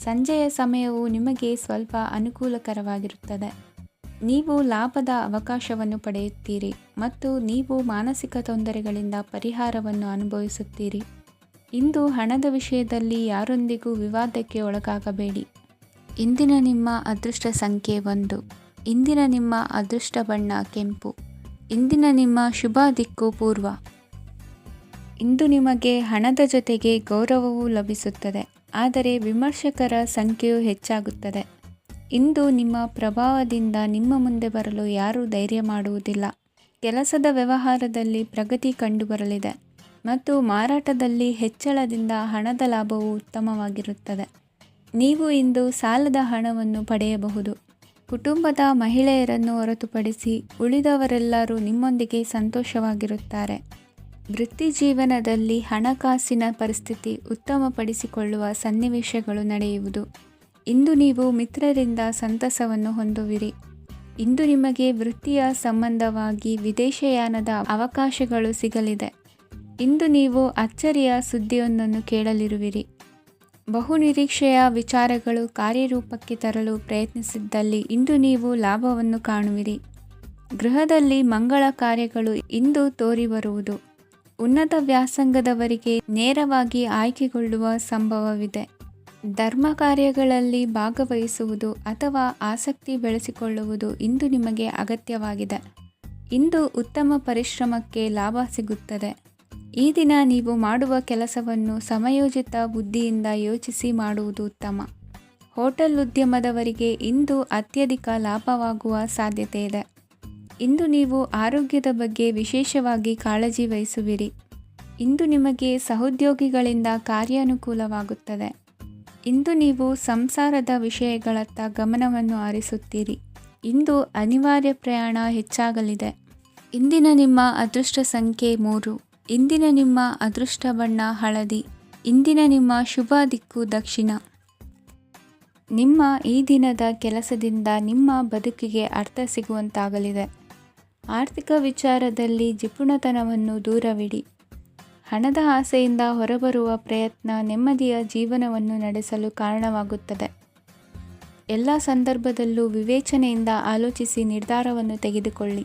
ಸಂಜೆಯ ಸಮಯವು ನಿಮಗೆ ಸ್ವಲ್ಪ ಅನುಕೂಲಕರವಾಗಿರುತ್ತದೆ. ನೀವು ಲಾಭದ ಅವಕಾಶವನ್ನು ಪಡೆಯುತ್ತೀರಿ ಮತ್ತು ನೀವು ಮಾನಸಿಕ ತೊಂದರೆಗಳಿಂದ ಪರಿಹಾರವನ್ನು ಅನುಭವಿಸುತ್ತೀರಿ. ಇಂದು ಹಣದ ವಿಷಯದಲ್ಲಿ ಯಾರೊಂದಿಗೂ ವಿವಾದಕ್ಕೆ ಒಳಗಾಗಬೇಡಿ. ಇಂದಿನ ನಿಮ್ಮ ಅದೃಷ್ಟ ಸಂಖ್ಯೆ 1. ಇಂದಿನ ನಿಮ್ಮ ಅದೃಷ್ಟ ಬಣ್ಣ ಕೆಂಪು. ಇಂದಿನ ನಿಮ್ಮ ಶುಭ ದಿಕ್ಕು ಪೂರ್ವ. ಇಂದು ನಿಮಗೆ ಹಣದ ಜೊತೆಗೆ ಗೌರವವೂ ಲಭಿಸುತ್ತದೆ, ಆದರೆ ವಿಮರ್ಶಕರ ಸಂಖ್ಯೆಯು ಹೆಚ್ಚಾಗುತ್ತದೆ. ಇಂದು ನಿಮ್ಮ ಪ್ರಭಾವದಿಂದ ನಿಮ್ಮ ಮುಂದೆ ಬರಲು ಯಾರೂ ಧೈರ್ಯ ಮಾಡುವುದಿಲ್ಲ. ಕೆಲಸದ ವ್ಯವಹಾರದಲ್ಲಿ ಪ್ರಗತಿ ಕಂಡುಬರಲಿದೆ ಮತ್ತು ಮಾರಾಟದಲ್ಲಿ ಹೆಚ್ಚಳದಿಂದ ಹಣದ ಲಾಭವು ಉತ್ತಮವಾಗಿರುತ್ತದೆ. ನೀವು ಇಂದು ಸಾಲದ ಹಣವನ್ನು ಪಡೆಯಬಹುದು. ಕುಟುಂಬದ ಮಹಿಳೆಯರನ್ನು ಹೊರತುಪಡಿಸಿ ಉಳಿದವರೆಲ್ಲರೂ ನಿಮ್ಮೊಂದಿಗೆ ಸಂತೋಷವಾಗಿರುತ್ತಾರೆ. ವೃತ್ತಿ ಜೀವನದಲ್ಲಿ ಹಣಕಾಸಿನ ಪರಿಸ್ಥಿತಿ ಉತ್ತಮಪಡಿಸಿಕೊಳ್ಳುವ ಸನ್ನಿವೇಶಗಳು ನಡೆಯುವುದು. ಇಂದು ನೀವು ಮಿತ್ರರಿಂದ ಸಂತಸವನ್ನು ಹೊಂದುವಿರಿ. ಇಂದು ನಿಮಗೆ ವೃತ್ತಿಯ ಸಂಬಂಧವಾಗಿ ವಿದೇಶಯಾನದ ಅವಕಾಶಗಳು ಸಿಗಲಿದೆ. ಇಂದು ನೀವು ಅಚ್ಚರಿಯ ಸುದ್ದಿಯೊಂದನ್ನು ಕೇಳಲಿರುವಿರಿ. ಬಹುನಿರೀಕ್ಷೆಯ ವಿಚಾರಗಳು ಕಾರ್ಯರೂಪಕ್ಕೆ ತರಲು ಪ್ರಯತ್ನಿಸಿದ್ದಲ್ಲಿ ಇಂದು ನೀವು ಲಾಭವನ್ನು ಕಾಣುವಿರಿ. ಗೃಹದಲ್ಲಿ ಮಂಗಳ ಕಾರ್ಯಗಳು ಇಂದು ತೋರಿಬರುವುದು. ಉನ್ನತ ವ್ಯಾಸಂಗದವರಿಗೆ ನೇರವಾಗಿ ಆಯ್ಕೆಗೊಳ್ಳುವ ಸಂಭವವಿದೆ. ಧರ್ಮ ಕಾರ್ಯಗಳಲ್ಲಿ ಭಾಗವಹಿಸುವುದು ಅಥವಾ ಆಸಕ್ತಿ ಬೆಳೆಸಿಕೊಳ್ಳುವುದು ಇಂದು ನಿಮಗೆ ಅಗತ್ಯವಾಗಿದೆ. ಇಂದು ಉತ್ತಮ ಪರಿಶ್ರಮಕ್ಕೆ ಲಾಭ ಸಿಗುತ್ತದೆ. ಈ ದಿನ ನೀವು ಮಾಡುವ ಕೆಲಸವನ್ನು ಸಮಯೋಚಿತ ಬುದ್ಧಿಯಿಂದ ಯೋಚಿಸಿ ಮಾಡುವುದು ಉತ್ತಮ. ಹೋಟೆಲ್ ಉದ್ಯಮದವರಿಗೆ ಇಂದು ಅತ್ಯಧಿಕ ಲಾಭವಾಗುವ ಸಾಧ್ಯತೆ ಇದೆ. ಇಂದು ನೀವು ಆರೋಗ್ಯದ ಬಗ್ಗೆ ವಿಶೇಷವಾಗಿ ಕಾಳಜಿ ವಹಿಸುವಿರಿ. ಇಂದು ನಿಮಗೆ ಸಹೋದ್ಯೋಗಿಗಳಿಂದ ಕಾರ್ಯಾನುಕೂಲವಾಗುತ್ತದೆ. ಇಂದು ನೀವು ಸಂಸಾರದ ವಿಷಯಗಳತ್ತ ಗಮನವನ್ನು ಹರಿಸುತ್ತೀರಿ. ಇಂದು ಅನಿವಾರ್ಯ ಪ್ರಯಾಣ ಹೆಚ್ಚಾಗಲಿದೆ. ಇಂದಿನ ನಿಮ್ಮ ಅದೃಷ್ಟ ಸಂಖ್ಯೆ 3. ಇಂದಿನ ನಿಮ್ಮ ಅದೃಷ್ಟ ಬಣ್ಣ ಹಳದಿ. ಇಂದಿನ ನಿಮ್ಮ ಶುಭ ದಿಕ್ಕು ದಕ್ಷಿಣ. ನಿಮ್ಮ ಈ ದಿನದ ಕೆಲಸದಿಂದ ನಿಮ್ಮ ಬದುಕಿಗೆ ಅರ್ಥ ಸಿಗುವಂತಾಗಲಿದೆ. ಆರ್ಥಿಕ ವಿಚಾರದಲ್ಲಿ ಜಿಪುಣತನವನ್ನು ದೂರವಿಡಿ. ಹಣದ ಆಸೆಯಿಂದ ಹೊರಬರುವ ಪ್ರಯತ್ನ ನೆಮ್ಮದಿಯ ಜೀವನವನ್ನು ನಡೆಸಲು ಕಾರಣವಾಗುತ್ತದೆ. ಎಲ್ಲ ಸಂದರ್ಭದಲ್ಲೂ ವಿವೇಚನೆಯಿಂದ ಆಲೋಚಿಸಿ ನಿರ್ಧಾರವನ್ನು ತೆಗೆದುಕೊಳ್ಳಿ.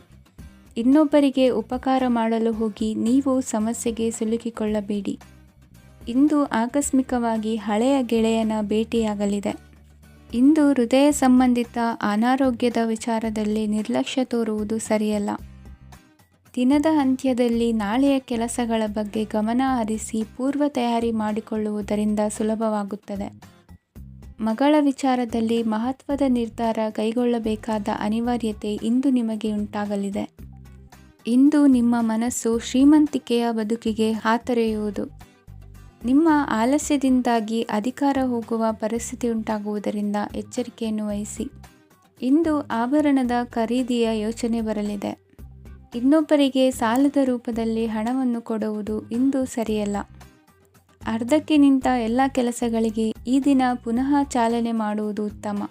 ಇನ್ನೊಬ್ಬರಿಗೆ ಉಪಕಾರ ಮಾಡಲು ಹೋಗಿ ನೀವು ಸಮಸ್ಯೆಗೆ ಸಿಲುಕಿಕೊಳ್ಳಬೇಡಿ. ಇಂದು ಆಕಸ್ಮಿಕವಾಗಿ ಹಳೆಯ ಗೆಳೆಯನ ಭೇಟಿಯಾಗಲಿದೆ. ಇಂದು ಹೃದಯ ಸಂಬಂಧಿತ ಅನಾರೋಗ್ಯದ ವಿಚಾರದಲ್ಲಿ ನಿರ್ಲಕ್ಷ್ಯ ತೋರುವುದು ಸರಿಯಲ್ಲ. ದಿನದ ಅಂತ್ಯದಲ್ಲಿ ನಾಳೆಯ ಕೆಲಸಗಳ ಬಗ್ಗೆ ಗಮನ ಹರಿಸಿ ಪೂರ್ವ ತಯಾರಿ ಮಾಡಿಕೊಳ್ಳುವುದರಿಂದ ಸುಲಭವಾಗುತ್ತದೆ. ಮಗಳ ವಿಚಾರದಲ್ಲಿ ಮಹತ್ವದ ನಿರ್ಧಾರ ಕೈಗೊಳ್ಳಬೇಕಾದ ಅನಿವಾರ್ಯತೆ ಇಂದು ನಿಮಗೆ ಉಂಟಾಗಲಿದೆ. ಇಂದು ನಿಮ್ಮ ಮನಸ್ಸು ಶ್ರೀಮಂತಿಕೆಯ ಬದುಕಿಗೆ ಹಾತೊರೆಯುವುದು. ನಿಮ್ಮ ಆಲಸ್ಯದಿಂದಾಗಿ ಅಧಿಕಾರ ಹೋಗುವ ಪರಿಸ್ಥಿತಿ ಉಂಟಾಗುವುದರಿಂದ ಎಚ್ಚರಿಕೆಯನ್ನು ವಹಿಸಿ. ಇಂದು ಆಭರಣದ ಖರೀದಿಯ ಯೋಚನೆ ಬರಲಿದೆ. ಇನ್ನೊಬ್ಬರಿಗೆ ಸಾಲದ ರೂಪದಲ್ಲಿ ಹಣವನ್ನು ಕೊಡುವುದು ಇಂದು ಸರಿಯಲ್ಲ. ಅರ್ಧಕ್ಕೆ ನಿಂತ ಎಲ್ಲ ಕೆಲಸಗಳಿಗೆ ಈ ದಿನ ಪುನಃ ಚಾಲನೆ ಮಾಡುವುದು ಉತ್ತಮ.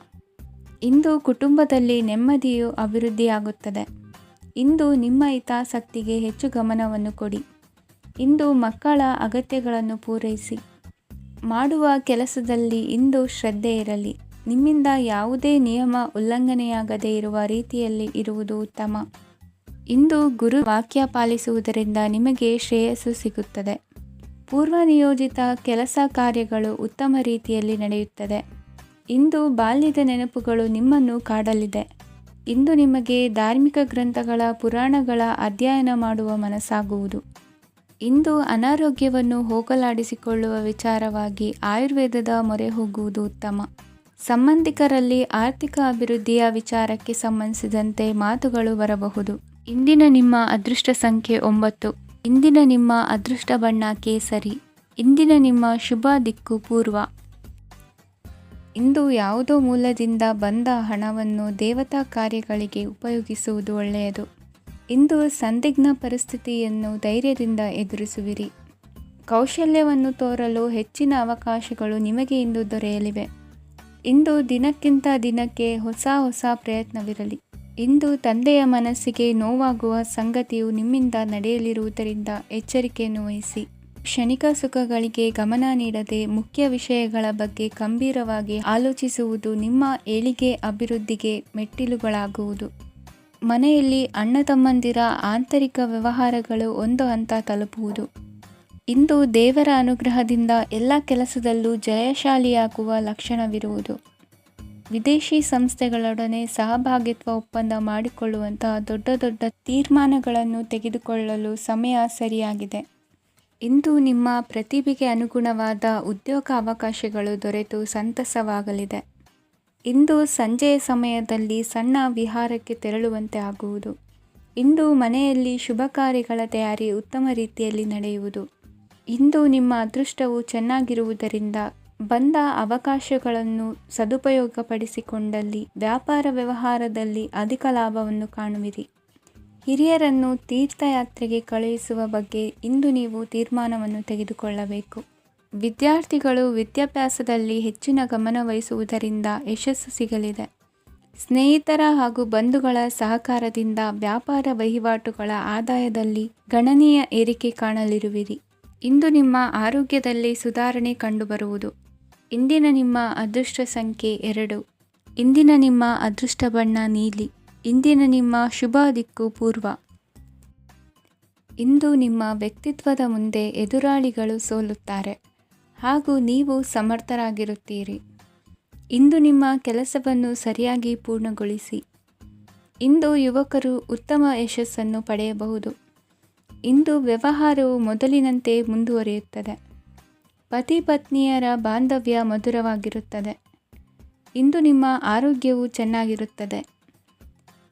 ಇಂದು ಕುಟುಂಬದಲ್ಲಿ ನೆಮ್ಮದಿಯು ಅಭಿವೃದ್ಧಿಯಾಗುತ್ತದೆ. ಇಂದು ನಿಮ್ಮ ಹಿತಾಸಕ್ತಿಗೆ ಹೆಚ್ಚು ಗಮನವನ್ನು ಕೊಡಿ. ಇಂದು ಮಕ್ಕಳ ಅಗತ್ಯಗಳನ್ನು ಪೂರೈಸಿ. ಮಾಡುವ ಕೆಲಸದಲ್ಲಿ ಇಂದು ಶ್ರದ್ಧೆ ಇರಲಿ. ನಿಮ್ಮಿಂದ ಯಾವುದೇ ನಿಯಮ ಉಲ್ಲಂಘನೆಯಾಗದೇ ಇರುವ ರೀತಿಯಲ್ಲಿ ಇರುವುದು ಉತ್ತಮ. ಇಂದು ಗುರು ವಾಕ್ಯ ಪಾಲಿಸುವುದರಿಂದ ನಿಮಗೆ ಶ್ರೇಯಸ್ಸು ಸಿಗುತ್ತದೆ. ಪೂರ್ವ ನಿಯೋಜಿತ ಕೆಲಸ ಕಾರ್ಯಗಳು ಉತ್ತಮ ರೀತಿಯಲ್ಲಿ ನಡೆಯುತ್ತದೆ. ಇಂದು ಬಾಲ್ಯದ ನೆನಪುಗಳು ನಿಮ್ಮನ್ನು ಕಾಡಲಿದೆ. ಇಂದು ನಿಮಗೆ ಧಾರ್ಮಿಕ ಗ್ರಂಥಗಳ ಪುರಾಣಗಳ ಅಧ್ಯಯನ ಮಾಡುವ ಮನಸ್ಸಾಗುವುದು. ಇಂದು ಅನಾರೋಗ್ಯವನ್ನು ಹೋಗಲಾಡಿಸಿಕೊಳ್ಳುವ ವಿಚಾರವಾಗಿ ಆಯುರ್ವೇದದ ಮೊರೆ ಹೋಗುವುದು ಉತ್ತಮ. ಸಂಬಂಧಿಕರಲ್ಲಿ ಆರ್ಥಿಕ ಅಭಿವೃದ್ಧಿಯ ವಿಚಾರಕ್ಕೆ ಸಂಬಂಧಿಸಿದಂತೆ ಮಾತುಗಳು ಬರಬಹುದು. ಇಂದಿನ ನಿಮ್ಮ ಅದೃಷ್ಟ ಸಂಖ್ಯೆ 9. ಇಂದಿನ ನಿಮ್ಮ ಅದೃಷ್ಟ ಬಣ್ಣ ಕೇಸರಿ. ಇಂದಿನ ನಿಮ್ಮ ಶುಭ ದಿಕ್ಕು ಪೂರ್ವ. ಇಂದು ಯಾವುದೋ ಮೂಲದಿಂದ ಬಂದ ಹಣವನ್ನು ದೇವತಾ ಕಾರ್ಯಗಳಿಗೆ ಉಪಯೋಗಿಸುವುದು ಒಳ್ಳೆಯದು. ಇಂದು ಸಂದಿಗ್ಧ ಪರಿಸ್ಥಿತಿಯನ್ನು ಧೈರ್ಯದಿಂದ ಎದುರಿಸುವಿರಿ. ಕೌಶಲ್ಯವನ್ನು ತೋರಲು ಹೆಚ್ಚಿನ ಅವಕಾಶಗಳು ನಿಮಗೆ ಇಂದು ದೊರೆಯಲಿವೆ. ಇಂದು ದಿನಕ್ಕಿಂತ ದಿನಕ್ಕೆ ಹೊಸ ಪ್ರಯತ್ನವಿರಲಿ. ಇಂದು ತಂದೆಯ ಮನಸ್ಸಿಗೆ ನೋವಾಗುವ ಸಂಗತಿಯು ನಿಮ್ಮಿಂದ ನಡೆಯಲಿರುವುದರಿಂದ ಎಚ್ಚರಿಕೆಯನ್ನು ವಹಿಸಿ. ಕ್ಷಣಿಕ ಸುಖಗಳಿಗೆ ಗಮನ ನೀಡದೆ ಮುಖ್ಯ ವಿಷಯಗಳ ಬಗ್ಗೆ ಗಂಭೀರವಾಗಿ ಆಲೋಚಿಸುವುದು ನಿಮ್ಮ ಏಳಿಗೆ ಅಭಿವೃದ್ಧಿಗೆ ಮೆಟ್ಟಿಲುಗಳಾಗುವುದು. ಮನೆಯಲ್ಲಿ ಅಣ್ಣ ತಮ್ಮಂದಿರ ಆಂತರಿಕ ವ್ಯವಹಾರಗಳು ಒಂದು ಹಂತ ತಲುಪುವುದು. ಇಂದು ದೇವರ ಅನುಗ್ರಹದಿಂದ ಎಲ್ಲ ಕೆಲಸದಲ್ಲೂ ಜಯಶಾಲಿಯಾಗುವ ಲಕ್ಷಣವಿರುವುದು. ವಿದೇಶಿ ಸಂಸ್ಥೆಗಳೊಡನೆ ಸಹಭಾಗಿತ್ವ ಒಪ್ಪಂದ ಮಾಡಿಕೊಳ್ಳುವಂತಹ ದೊಡ್ಡ ತೀರ್ಮಾನಗಳನ್ನು ತೆಗೆದುಕೊಳ್ಳಲು ಸಮಯ ಸರಿಯಾಗಿದೆ. ಇಂದು ನಿಮ್ಮ ಪ್ರತಿಭೆಗೆ ಅನುಗುಣವಾದ ಉದ್ಯೋಗ ಅವಕಾಶಗಳು ದೊರೆತು ಸಂತಸವಾಗಲಿದೆ. ಇಂದು ಸಂಜೆಯ ಸಮಯದಲ್ಲಿ ಸಣ್ಣ ವಿಹಾರಕ್ಕೆ ತೆರಳುವಂತೆ ಆಗುವುದು. ಇಂದು ಮನೆಯಲ್ಲಿ ಶುಭ ಕಾರ್ಯಗಳ ತಯಾರಿ ಉತ್ತಮ ರೀತಿಯಲ್ಲಿ ನಡೆಯುವುದು. ಇಂದು ನಿಮ್ಮ ಅದೃಷ್ಟವು ಚೆನ್ನಾಗಿರುವುದರಿಂದ ಬಂದ ಅವಕಾಶಗಳನ್ನು ಸದುಪಯೋಗಪಡಿಸಿಕೊಂಡಲ್ಲಿ ವ್ಯಾಪಾರ ವ್ಯವಹಾರದಲ್ಲಿ ಅಧಿಕ ಲಾಭವನ್ನು ಕಾಣುವಿರಿ. ಹಿರಿಯರನ್ನು ತೀರ್ಥಯಾತ್ರೆಗೆ ಕಳುಹಿಸುವ ಬಗ್ಗೆ ಇಂದು ನೀವು ತೀರ್ಮಾನವನ್ನು ತೆಗೆದುಕೊಳ್ಳಬೇಕು. ವಿದ್ಯಾರ್ಥಿಗಳು ವಿದ್ಯಾಭ್ಯಾಸದಲ್ಲಿ ಹೆಚ್ಚಿನ ಗಮನ ವಹಿಸುವುದರಿಂದ ಯಶಸ್ಸು ಸಿಗಲಿದೆ. ಸ್ನೇಹಿತರ ಹಾಗೂ ಬಂಧುಗಳ ಸಹಕಾರದಿಂದ ವ್ಯಾಪಾರ ವಹಿವಾಟುಗಳ ಆದಾಯದಲ್ಲಿ ಗಣನೀಯ ಏರಿಕೆ ಕಾಣಲಿರುವಿರಿ. ಇಂದು ನಿಮ್ಮ ಆರೋಗ್ಯದಲ್ಲಿ ಸುಧಾರಣೆ ಕಂಡುಬರುವುದು. ಇಂದಿನ ನಿಮ್ಮ ಅದೃಷ್ಟ ಸಂಖ್ಯೆ 2. ಇಂದಿನ ನಿಮ್ಮ ಅದೃಷ್ಟ ಬಣ್ಣ ನೀಲಿ. ಇಂದಿನ ನಿಮ್ಮ ಶುಭ ದಿಕ್ಕು ಪೂರ್ವ. ಇಂದು ನಿಮ್ಮ ವ್ಯಕ್ತಿತ್ವದ ಮುಂದೆ ಎದುರಾಳಿಗಳು ಸೋಲುತ್ತಾರೆ ಹಾಗೂ ನೀವು ಸಮರ್ಥರಾಗಿರುತ್ತೀರಿ. ಇಂದು ನಿಮ್ಮ ಕೆಲಸವನ್ನು ಸರಿಯಾಗಿ ಪೂರ್ಣಗೊಳಿಸಿ. ಇಂದು ಯುವಕರು ಉತ್ತಮ ಯಶಸ್ಸನ್ನು ಪಡೆಯಬಹುದು. ಇಂದು ವ್ಯವಹಾರವು ಮೊದಲಿನಂತೆ ಮುಂದುವರಿಯುತ್ತದೆ. ಪತಿ ಪತ್ನಿಯರ ಬಾಂಧವ್ಯ ಮಧುರವಾಗಿರುತ್ತದೆ. ಇಂದು ನಿಮ್ಮ ಆರೋಗ್ಯವು ಚೆನ್ನಾಗಿರುತ್ತದೆ.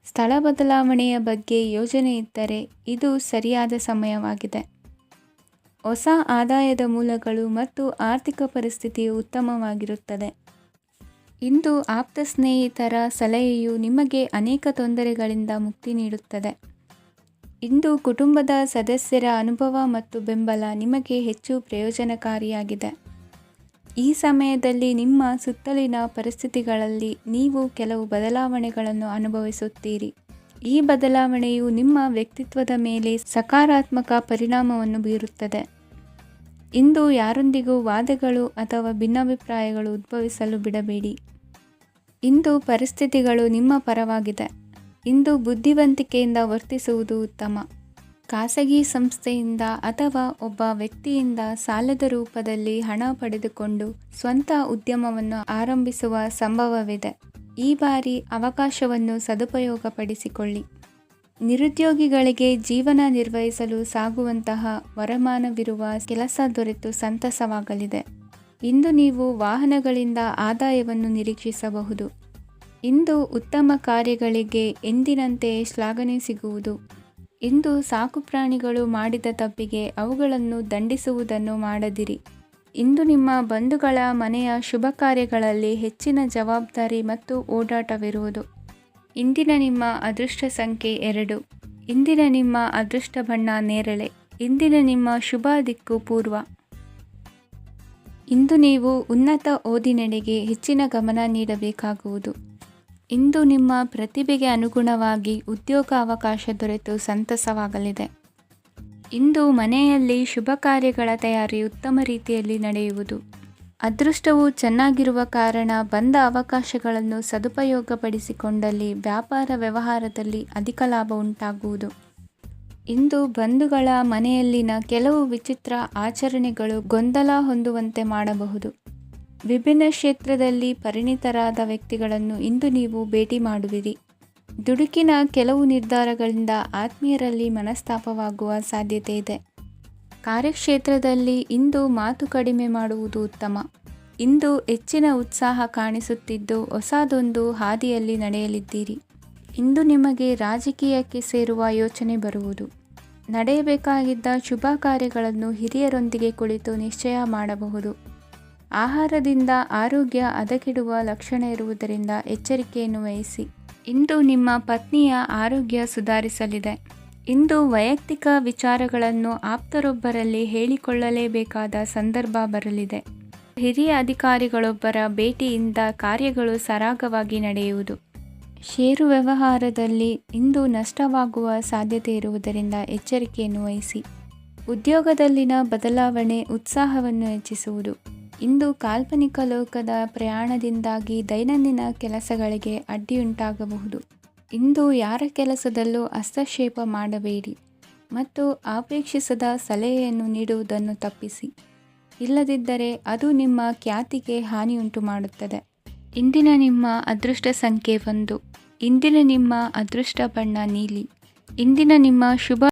ಸ್ಥಳ ಬದಲಾವಣೆಯ ಬಗ್ಗೆ ಯೋಜನೆ ಇದ್ದರೆ ಇದು ಸರಿಯಾದ ಸಮಯವಾಗಿದೆ. ಹೊಸ ಆದಾಯದ ಮೂಲಗಳು ಮತ್ತು ಆರ್ಥಿಕ ಪರಿಸ್ಥಿತಿಯು ಉತ್ತಮವಾಗಿರುತ್ತದೆ. ಇಂದು ಆಪ್ತ ಸ್ನೇಹಿತರ ಸಲಹೆಯು ನಿಮಗೆ ಅನೇಕ ತೊಂದರೆಗಳಿಂದ ಮುಕ್ತಿ ನೀಡುತ್ತದೆ. ಇಂದು ಕುಟುಂಬದ ಸದಸ್ಯರ ಅನುಭವ ಮತ್ತು ಬೆಂಬಲ ನಿಮಗೆ ಹೆಚ್ಚು ಪ್ರಯೋಜನಕಾರಿಯಾಗಿದೆ. ಈ ಸಮಯದಲ್ಲಿ ನಿಮ್ಮ ಸುತ್ತಲಿನ ಪರಿಸ್ಥಿತಿಗಳಲ್ಲಿ ನೀವು ಕೆಲವು ಬದಲಾವಣೆಗಳನ್ನು ಅನುಭವಿಸುತ್ತೀರಿ. ಈ ಬದಲಾವಣೆಯು ನಿಮ್ಮ ವ್ಯಕ್ತಿತ್ವದ ಮೇಲೆ ಸಕಾರಾತ್ಮಕ ಪರಿಣಾಮವನ್ನು ಬೀರುತ್ತದೆ. ಇಂದು ಯಾರೊಂದಿಗೂ ವಾದಗಳು ಅಥವಾ ಭಿನ್ನಾಭಿಪ್ರಾಯಗಳು ಉದ್ಭವಿಸಲು ಬಿಡಬೇಡಿ. ಇಂದು ಪರಿಸ್ಥಿತಿಗಳು ನಿಮ್ಮ ಪರವಾಗಿದೆ. ಇಂದು ಬುದ್ಧಿವಂತಿಕೆಯಿಂದ ವರ್ತಿಸುವುದು ಉತ್ತಮ. ಖಾಸಗಿ ಸಂಸ್ಥೆಯಿಂದ ಅಥವಾ ಒಬ್ಬ ವ್ಯಕ್ತಿಯಿಂದ ಸಾಲದ ರೂಪದಲ್ಲಿ ಹಣ ಪಡೆದುಕೊಂಡು ಸ್ವಂತ ಉದ್ಯಮವನ್ನು ಆರಂಭಿಸುವ ಸಂಭವವಿದೆ. ಈ ಬಾರಿ ಅವಕಾಶವನ್ನು ಸದುಪಯೋಗಪಡಿಸಿಕೊಳ್ಳಿ. ನಿರುದ್ಯೋಗಿಗಳಿಗೆ ಜೀವನ ನಿರ್ವಹಿಸಲು ಸಾಗುವಂತಹ ವರಮಾನವಿರುವ ಕೆಲಸ ದೊರೆತು ಸಂತಸವಾಗಲಿದೆ. ಇಂದು ನೀವು ವಾಹನಗಳಿಂದ ಆದಾಯವನ್ನು ನಿರೀಕ್ಷಿಸಬಹುದು. ಇಂದು ಉತ್ತಮ ಕಾರ್ಯಗಳಿಗೆ ಎಂದಿನಂತೆಯೇ ಶ್ಲಾಘನೆ ಸಿಗುವುದು. ಇಂದು ಸಾಕುಪ್ರಾಣಿಗಳು ಮಾಡಿದ ತಪ್ಪಿಗೆ ಅವುಗಳನ್ನು ದಂಡಿಸುವುದನ್ನು ಮಾಡದಿರಿ. ಇಂದು ನಿಮ್ಮ ಬಂಧುಗಳ ಮನೆಯ ಶುಭ ಕಾರ್ಯಗಳಲ್ಲಿ ಹೆಚ್ಚಿನ ಜವಾಬ್ದಾರಿ ಮತ್ತು ಓಡಾಟವಿರುವುದು. ಇಂದಿನ ನಿಮ್ಮ ಅದೃಷ್ಟ ಸಂಖ್ಯೆ 2. ಇಂದಿನ ನಿಮ್ಮ ಅದೃಷ್ಟ ಬಣ್ಣ ನೇರಳೆ. ಇಂದಿನ ನಿಮ್ಮ ಶುಭ ದಿಕ್ಕು ಪೂರ್ವ. ಇಂದು ನೀವು ಉನ್ನತ ಓದಿನೆಡೆಗೆ ಹೆಚ್ಚಿನ ಗಮನ ನೀಡಬೇಕಾಗುವುದು. ಇಂದು ನಿಮ್ಮ ಪ್ರತಿಭೆಗೆ ಅನುಗುಣವಾಗಿ ಉದ್ಯೋಗ ಅವಕಾಶ ದೊರೆತು ಸಂತಸವಾಗಲಿದೆ. ಇಂದು ಮನೆಯಲ್ಲಿ ಶುಭ ಕಾರ್ಯಗಳ ತಯಾರಿ ಉತ್ತಮ ರೀತಿಯಲ್ಲಿ ನಡೆಯುವುದು. ಅದೃಷ್ಟವು ಚೆನ್ನಾಗಿರುವ ಕಾರಣ ಬಂದ ಅವಕಾಶಗಳನ್ನು ಸದುಪಯೋಗಪಡಿಸಿಕೊಂಡಲ್ಲಿ ವ್ಯಾಪಾರ ವ್ಯವಹಾರದಲ್ಲಿ ಅಧಿಕ ಲಾಭ ಉಂಟಾಗುವುದು. ಇಂದು ಬಂಧುಗಳ ಮನೆಯಲ್ಲಿನ ಕೆಲವು ವಿಚಿತ್ರ ಆಚರಣೆಗಳು ಗೊಂದಲ ಹೊಂದುವಂತೆ ಮಾಡಬಹುದು. ವಿಭಿನ್ನ ಕ್ಷೇತ್ರದಲ್ಲಿ ಪರಿಣಿತರಾದ ವ್ಯಕ್ತಿಗಳನ್ನು ಇಂದು ನೀವು ಭೇಟಿ ಮಾಡುವಿರಿ. ದುಡುಕಿನ ಕೆಲವು ನಿರ್ಧಾರಗಳಿಂದ ಆತ್ಮೀಯರಲ್ಲಿ ಮನಸ್ತಾಪವಾಗುವ ಸಾಧ್ಯತೆ ಇದೆ. ಕಾರ್ಯಕ್ಷೇತ್ರದಲ್ಲಿ ಇಂದು ಮಾತು ಕಡಿಮೆ ಮಾಡುವುದು ಉತ್ತಮ. ಇಂದು ಹೆಚ್ಚಿನ ಉತ್ಸಾಹ ಕಾಣಿಸುತ್ತಿದ್ದು ಹೊಸದೊಂದು ಹಾದಿಯಲ್ಲಿ ನಡೆಯಲಿದ್ದೀರಿ. ಇಂದು ನಿಮಗೆ ರಾಜಕೀಯಕ್ಕೆ ಸೇರುವ ಯೋಚನೆ ಬರುವುದು. ನಡೆಯಬೇಕಾಗಿದ್ದ ಶುಭ ಕಾರ್ಯಗಳನ್ನು ಹಿರಿಯರೊಂದಿಗೆ ಕುಳಿತು ನಿಶ್ಚಯ ಮಾಡಬಹುದು. ಆಹಾರದಿಂದ ಆರೋಗ್ಯ ಹದಗೆಡುವ ಲಕ್ಷಣ ಇರುವುದರಿಂದ ಎಚ್ಚರಿಕೆಯನ್ನು ವಹಿಸಿ. ಇಂದು ನಿಮ್ಮ ಪತ್ನಿಯ ಆರೋಗ್ಯ ಸುಧಾರಿಸಲಿದೆ. ಇಂದು ವೈಯಕ್ತಿಕ ವಿಚಾರಗಳನ್ನು ಆಪ್ತರೊಬ್ಬರಲ್ಲಿ ಹೇಳಿಕೊಳ್ಳಲೇಬೇಕಾದ ಸಂದರ್ಭ ಬರಲಿದೆ. ಹಿರಿಯ ಅಧಿಕಾರಿಗಳೊಬ್ಬರ ಭೇಟಿಯಿಂದ ಕಾರ್ಯಗಳು ಸರಾಗವಾಗಿ ನಡೆಯುವುದು. ಷೇರು ವ್ಯವಹಾರದಲ್ಲಿ ಇಂದು ನಷ್ಟವಾಗುವ ಸಾಧ್ಯತೆ ಇರುವುದರಿಂದ ಎಚ್ಚರಿಕೆಯನ್ನು ವಹಿಸಿ. ಉದ್ಯೋಗದಲ್ಲಿನ ಬದಲಾವಣೆ ಉತ್ಸಾಹವನ್ನು ಹೆಚ್ಚಿಸುವುದು. ಇಂದು ಕಾಲ್ಪನಿಕ ಲೋಕದ ಪ್ರಯಾಣದಿಂದಾಗಿ ದೈನಂದಿನ ಕೆಲಸಗಳಿಗೆ ಅಡ್ಡಿಯುಂಟಾಗಬಹುದು. ಇಂದು ಯಾರ ಕೆಲಸದಲ್ಲೂ ಹಸ್ತಕ್ಷೇಪ ಮಾಡಬೇಡಿ ಮತ್ತು ಅಪೇಕ್ಷಿಸದ ಸಲಹೆಯನ್ನು ನೀಡುವುದನ್ನು ತಪ್ಪಿಸಿ. ಇಲ್ಲದಿದ್ದರೆ ಅದು ನಿಮ್ಮ ಖ್ಯಾತಿಗೆ ಹಾನಿಯುಂಟು ಮಾಡುತ್ತದೆ. ಇಂದಿನ ನಿಮ್ಮ ಅದೃಷ್ಟ ಸಂಖ್ಯೆ 1. ಇಂದಿನ ನಿಮ್ಮ ಅದೃಷ್ಟ ಬಣ್ಣ ನೀಲಿ. ಇಂದಿನ ನಿಮ್ಮ ಶುಭ